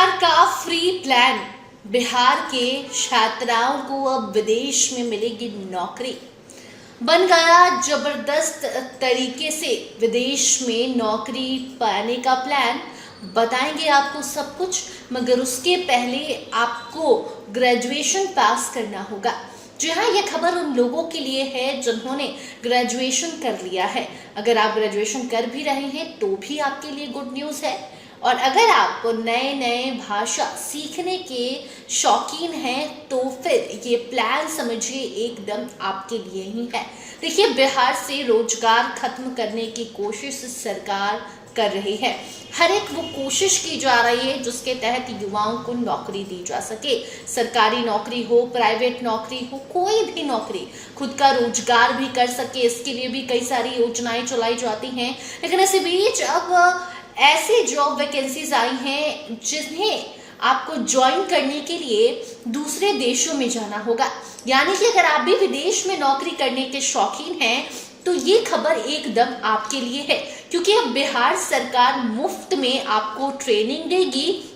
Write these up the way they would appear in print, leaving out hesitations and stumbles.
बिहार का free plan. Bihar के छात्राओं को अब विदेश में मिलेगी नौकरी। बन गया जबरदस्त तरीके से विदेश में नौकरी पाने का प्लान। बताएंगे आपको सब कुछ, मगर उसके पहले आपको ग्रेजुएशन पास करना होगा। जी हाँ, यह खबर उन लोगों के लिए है जिन्होंने ग्रेजुएशन कर लिया है। अगर आप ग्रेजुएशन कर भी रहे हैं तो भी आपके लिए गुड न्यूज़ है। और अगर आप नए नए भाषा सीखने के शौकीन हैं तो फिर ये प्लान समझिए एकदम आपके लिए ही है। देखिए, बिहार से रोजगार खत्म करने की कोशिश सरकार कर रही है। हर एक वो कोशिश की जा रही है जिसके तहत युवाओं को नौकरी दी जा सके। सरकारी नौकरी हो, प्राइवेट नौकरी हो, कोई भी नौकरी, खुद का रोजगार भी कर सके, इसके लिए भी कई सारी योजनाएं चलाई जाती हैं। लेकिन इसी बीच अब ऐसी जॉब वैकेंसीज आई हैं जिन्हें आपको ज्वाइन करने के लिए दूसरे देशों में जाना होगा। यानी कि अगर आप भी विदेश में नौकरी करने के शौकीन हैं तो ये खबर एकदम आपके लिए है, क्योंकि अब बिहार सरकार मुफ्त में आपको ट्रेनिंग देगी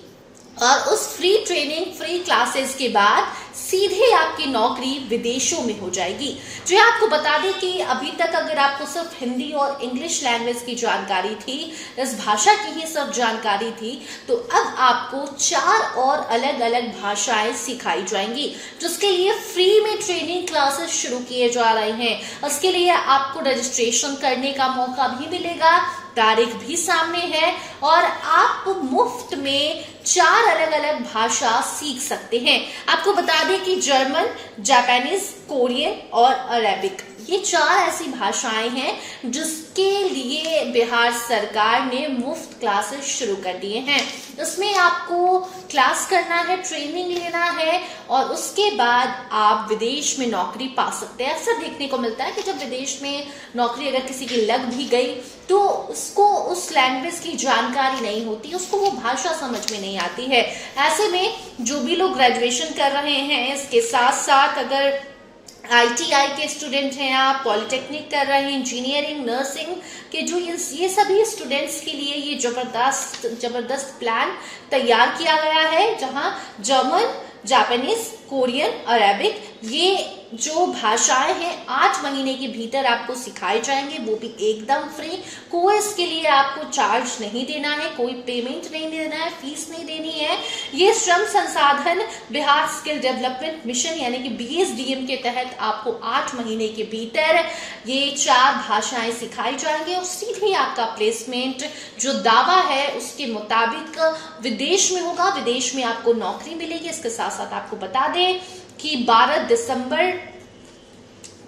और उस फ्री ट्रेनिंग, फ्री क्लासेस के बाद सीधे आपकी नौकरी विदेशों में हो जाएगी। जो आपको बता दें कि अभी तक अगर आपको सिर्फ हिंदी और इंग्लिश लैंग्वेज की जानकारी थी, इस भाषा की ही सिर्फ जानकारी थी, तो अब आपको 4 और अलग अलग भाषाएं सिखाई जाएंगी, जिसके लिए फ्री में ट्रेनिंग क्लासेस शुरू किए जा रहे हैं। उसके लिए आपको रजिस्ट्रेशन करने का मौका भी मिलेगा, तारीख भी सामने है और आप मुफ्त में 4 अलग अलग भाषा सीख सकते हैं। आपको बता दें कि जर्मन, जापानीज, कोरियन और अरेबिक, ये 4 ऐसी भाषाएं हैं जिसके लिए बिहार सरकार ने मुफ्त क्लासेस शुरू कर दिए हैं। इसमें आपको क्लास करना है, ट्रेनिंग लेना है और उसके बाद आप विदेश में नौकरी पा सकते हैं। अक्सर देखने को मिलता है कि जब विदेश में नौकरी अगर किसी की लग भी गई तो उसको उस लैंग्वेज की जानकारी नहीं होती, उसको वो भाषा समझ में नहीं आती है। ऐसे में जो भी लोग ग्रेजुएशन कर रहे हैं, इसके साथ साथ अगर ITI के स्टूडेंट हैं, आप पॉलिटेक्निक कर रहे हैं, इंजीनियरिंग, नर्सिंग के जो ये सभी स्टूडेंट्स के लिए ये जबरदस्त प्लान तैयार किया गया है, जहां जर्मन, जापानीज, कोरियन, अरेबिक, ये जो भाषाएं हैं 8 महीने के भीतर आपको सिखाए जाएंगे, वो भी एकदम फ्री। कोई इसके लिए आपको चार्ज नहीं देना है, कोई पेमेंट नहीं देना है, फीस नहीं देनी है। ये श्रम संसाधन बिहार स्किल डेवलपमेंट मिशन यानी कि BSDM के तहत आपको 8 महीने के भीतर ये 4 भाषाएं सिखाई जाएंगी और सीधे आपका प्लेसमेंट जो दावा है उसके मुताबिक विदेश में होगा, विदेश में आपको नौकरी मिलेगी। इसके साथ साथ आपको बता दें कि 12 दिसंबर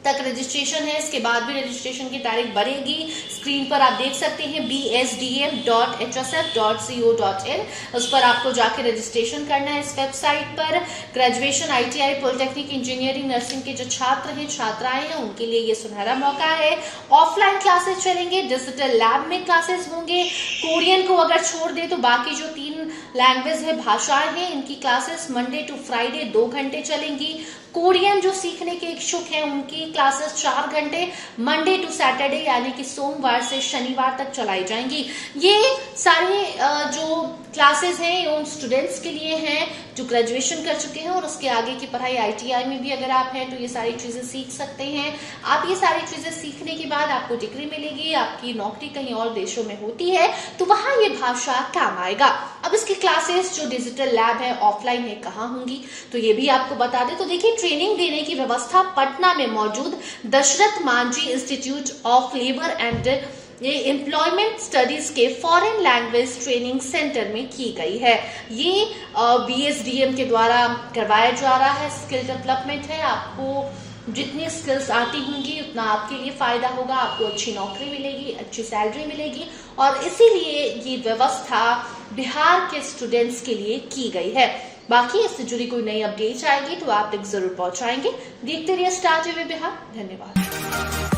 तक रजिस्ट्रेशन है, इसके बाद भी रजिस्ट्रेशन की तारीख बढ़ेगी। स्क्रीन पर आप देख सकते हैं bsdm.hsf.co.in, उस पर आपको जाके रजिस्ट्रेशन करना है। इस वेबसाइट पर graduation, ITI, polytechnic, engineering, nursing के जो छात्र हैं, छात्राएं हैं, उनके लिए ये सुनहरा मौका है। ऑफलाइन क्लासेस चलेंगे, डिजिटल लैब में क्लासेस होंगे। कोरियन को अगर छोड़ दे तो बाकी जो 3 लैंग्वेज है, भाषाएं हैं, इनकी क्लासेस मंडे टू फ्राइडे 2 घंटे चलेंगी। कोरियन जो सीखने के इच्छुक हैं उनकी क्लासेस 4 घंटे मंडे टू सैटरडे यानी कि सोमवार से शनिवार तक चलाई जाएंगी। ये सारे जो क्लासेस हैं उन स्टूडेंट्स के लिए हैं जो ग्रेजुएशन कर चुके हैं और उसके आगे की पढ़ाई ITI में भी अगर आप हैं तो ये सारी चीजें सीख सकते हैं। आप ये सारी चीजें सीखने के बाद आपको डिग्री मिलेगी, आपकी नौकरी कहीं और देशों में होती है तो वहां ये भाषा काम आएगा। अब इसकी क्लासेस जो डिजिटल लैब है, ऑफलाइन है, कहाँ होंगी तो ये भी आपको बता दें। तो देखिए, ट्रेनिंग देने की व्यवस्था पटना में मौजूद Dashrath Manjhi institute of labour and employment studies के फॉरेन लैंग्वेज ट्रेनिंग सेंटर में की गई है। ये BSDM के द्वारा करवाया जा रहा है। स्किल डेवलपमेंट है, आपको जितनी स्किल्स आती होंगी उतना आपके लिए फायदा होगा, आपको अच्छी नौकरी मिलेगी, अच्छी सैलरी मिलेगी और इसीलिए ये व्यवस्था बिहार के स्टूडेंट्स के लिए की गई है। बाकी इससे जुड़ी कोई नई अपडेट आएगी तो आप तक जरूर पहुंचाएंगे। देखते रहिए स्टार TV बिहार। धन्यवाद।